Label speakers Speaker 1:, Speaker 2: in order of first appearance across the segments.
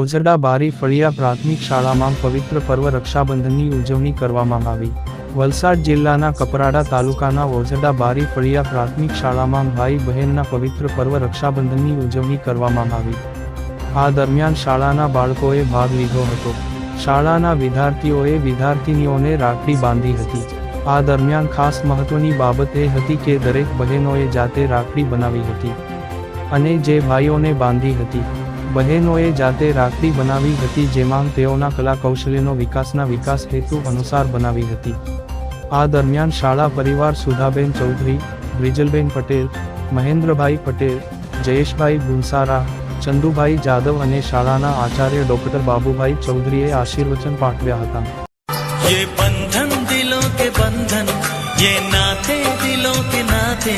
Speaker 1: ઓઝરડા બારી ફળિયા પ્રાથમિક શાળામાં પવિત્ર પર્વ રક્ષાબંધનની ઉજવણી કરવામાં આવી। વલસાડ જિલ્લાના કપરાડા તાલુકાના ઓઝરડા બારી ફળિયા પ્રાથમિક શાળામાં ભાઈ બહેનના પવિત્ર પર્વ રક્ષાબંધનની ઉજવણી કરવામાં આવી। આ દરમિયાન શાળાના બાળકોએ ભાગ લીધો હતો। શાળાના વિદ્યાર્થીઓએ વિદ્યાર્થિનીઓને રાખડી બાંધી હતી। આ દરમિયાન ખાસ મહત્વની બાબત એ હતી કે દરેક બહેનોએ જાતે રાખડી બનાવી હતી અને જે ભાઈઓને બાંધી હતી બહેનોએ જાતે રાખડી બનાવી હતી, જેમાં તેઓના કલા કૌશલ્યનો વિકાસ હેતુ અનુસાર બનાવી હતી। આ દરમિયાન શાળા પરિવાર સુધાબેન ચૌધરી, બ્રિજલબેન પટેલ, મહેન્દ્રભાઈ પટેલ, જયેશભાઈ ગુંસારા, ચંદુભાઈ જાદવ અને શાળાના આચાર્ય ડોક્ટર બાબુભાઈ ચૌધરીએ આશીર્વચન પાઠવ્યા હતા।
Speaker 2: ये बंधन दिलों के बंधन, ये नाते दिलों के नाते,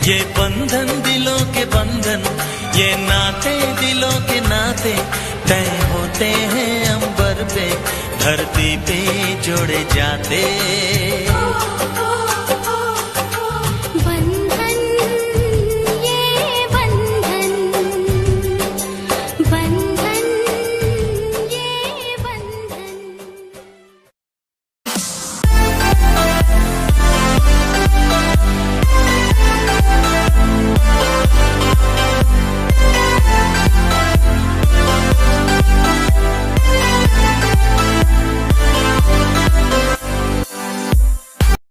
Speaker 2: ये बंधन दिलों के बंधन, ये नाते दिलों के नाते तय होते हैं अंबर पे, धरती पे जोड़े जाते।